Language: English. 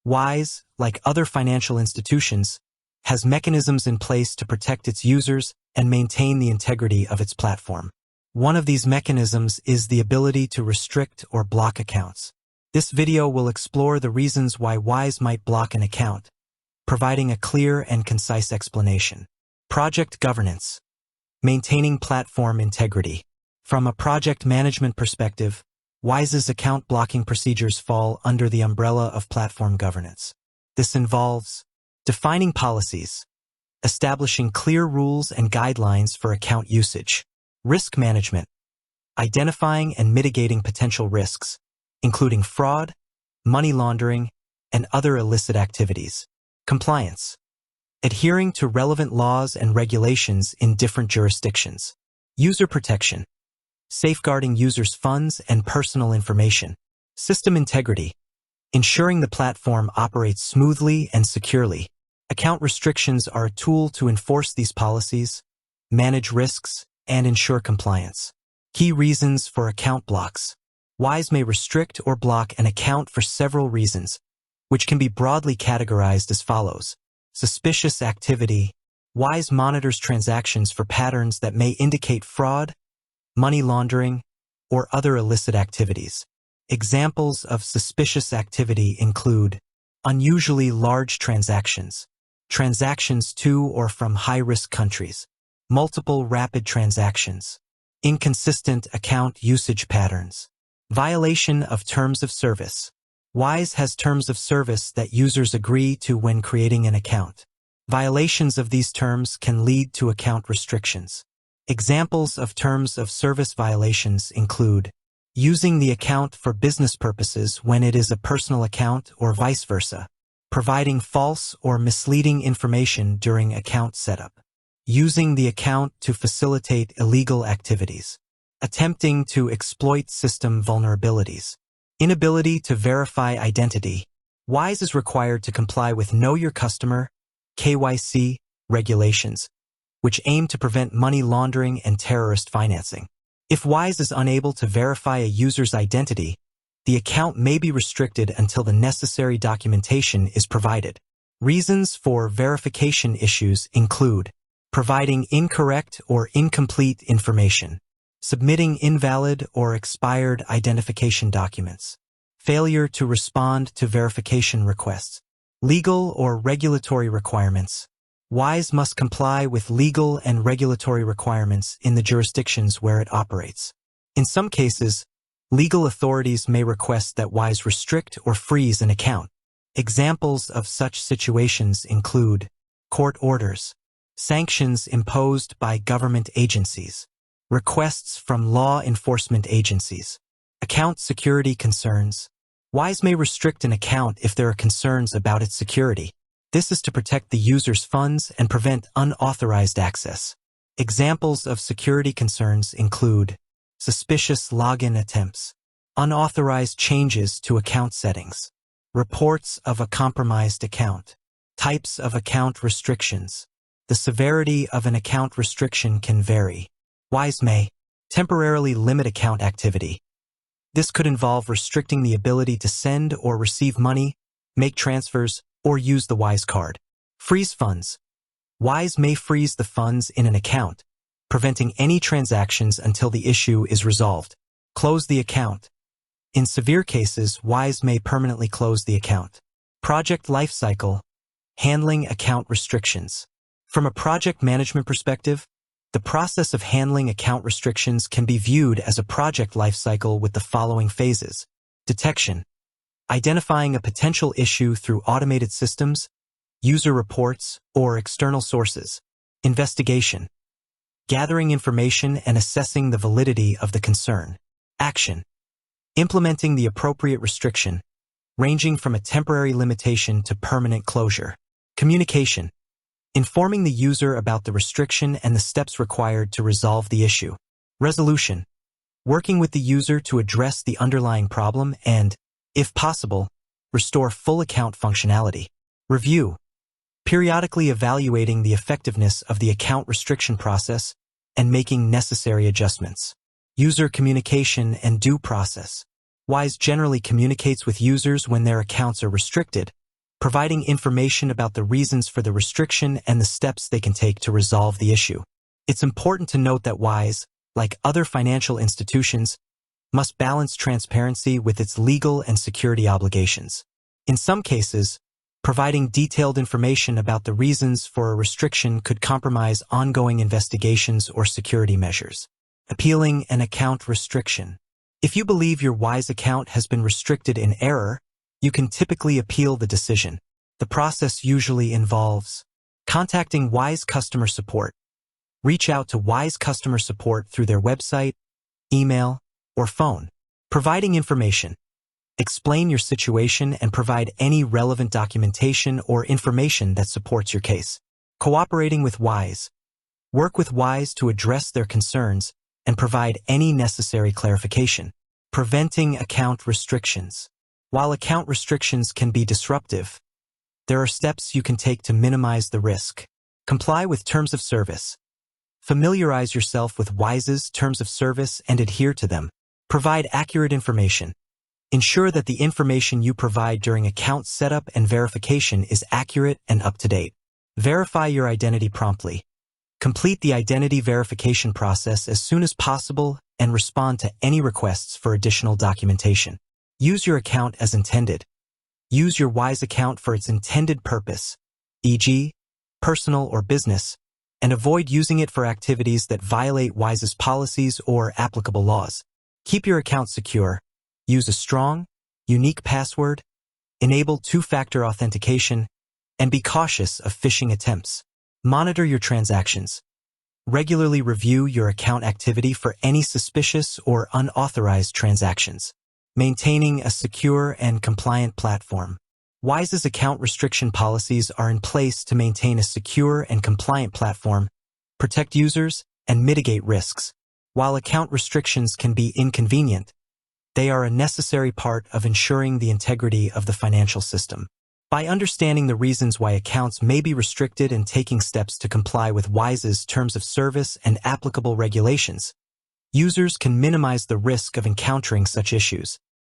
Wise, like other financial institutions, has mechanisms in place to protect its users and maintain the integrity of its platform. One of these mechanisms is the ability to restrict or block accounts. This video will explore the reasons why Wise might block an account, providing a clear and concise explanation. Project governance. Maintaining platform integrity. From a project management perspective, Wise's account blocking procedures fall under the umbrella of platform governance. This involves defining policies, establishing clear rules and guidelines for account usage, risk management, identifying and mitigating potential risks, including fraud, money laundering, and other illicit activities, compliance, adhering to relevant laws and regulations in different jurisdictions, user protection, safeguarding users' funds and personal information, system integrity, ensuring the platform operates smoothly and securely. Account restrictions are a tool to enforce these policies, manage risks, and ensure compliance. Key reasons for account blocks. Wise may restrict or block an account for several reasons, which can be broadly categorized as follows. Suspicious activity. Wise monitors transactions for patterns that may indicate fraud, money laundering, or other illicit activities. Examples of suspicious activity include unusually large transactions, transactions to or from high-risk countries, multiple rapid transactions, inconsistent account usage patterns, violation of terms of service. Wise has terms of service that users agree to when creating an account. Violations of these terms can lead to account restrictions. Examples of terms of service violations include using the account for business purposes when it is a personal account or vice versa, providing false or misleading information during account setup, using the account to facilitate illegal activities, attempting to exploit system vulnerabilities, inability to verify identity. Wise is required to comply with Know Your Customer (KYC) regulations, which aim to prevent money laundering and terrorist financing. If Wise is unable to verify a user's identity, the account may be restricted until the necessary documentation is provided. Reasons for verification issues include providing incorrect or incomplete information, submitting invalid or expired identification documents, failure to respond to verification requests, legal or regulatory requirements. Wise must comply with legal and regulatory requirements in the jurisdictions where it operates. In some cases, legal authorities may request that Wise restrict or freeze an account. Examples of such situations include court orders, sanctions imposed by government agencies, requests from law enforcement agencies, account security concerns. Wise may restrict an account if there are concerns about its security. This is to protect the user's funds and prevent unauthorized access. Examples of security concerns include suspicious login attempts, unauthorized changes to account settings, reports of a compromised account, types of account restrictions. The severity of an account restriction can vary. Wise may temporarily limit account activity. This could involve restricting the ability to send or receive money, make transfers, or use the Wise card. Freeze funds. Wise may freeze the funds in an account, preventing any transactions until the issue is resolved. Close the account. In severe cases, Wise may permanently close the account. Project lifecycle. Handling account restrictions. From a project management perspective, the process of handling account restrictions can be viewed as a project lifecycle with the following phases. Detection. Identifying a potential issue through automated systems, user reports, or external sources. Investigation. Gathering information and assessing the validity of the concern. Action. Implementing the appropriate restriction, ranging from a temporary limitation to permanent closure. Communication. Informing the user about the restriction and the steps required to resolve the issue. Resolution. Working with the user to address the underlying problem and, if possible, restore full account functionality. Review. Periodically evaluating the effectiveness of the account restriction process and making necessary adjustments. User communication and due process. Wise generally communicates with users when their accounts are restricted, providing information about the reasons for the restriction and the steps they can take to resolve the issue. It's important to note that Wise, like other financial institutions, must balance transparency with its legal and security obligations. In some cases, providing detailed information about the reasons for a restriction could compromise ongoing investigations or security measures. Appealing an account restriction. If you believe your Wise account has been restricted in error, you can typically appeal the decision. The process usually involves contacting Wise customer support. Reach out to Wise customer support through their website, email, or phone. Providing information. Explain your situation and provide any relevant documentation or information that supports your case. Cooperating with Wise. Work with Wise to address their concerns and provide any necessary clarification. Preventing account restrictions. While account restrictions can be disruptive, there are steps you can take to minimize the risk. Comply with terms of service. Familiarize yourself with Wise's terms of service and adhere to them. Provide accurate information. Ensure that the information you provide during account setup and verification is accurate and up-to-date. Verify your identity promptly. Complete the identity verification process as soon as possible and respond to any requests for additional documentation. Use your account as intended. Use your Wise account for its intended purpose, e.g., personal or business, and avoid using it for activities that violate Wise's policies or applicable laws. Keep your account secure. Use a strong, unique password, enable two-factor authentication, and be cautious of phishing attempts. Monitor your transactions. Regularly review your account activity for any suspicious or unauthorized transactions. Maintaining a secure and compliant platform. Wise's account restriction policies are in place to maintain a secure and compliant platform, protect users, and mitigate risks. While account restrictions can be inconvenient, they are a necessary part of ensuring the integrity of the financial system. By understanding the reasons why accounts may be restricted and taking steps to comply with Wise's terms of service and applicable regulations, users can minimize the risk of encountering such issues.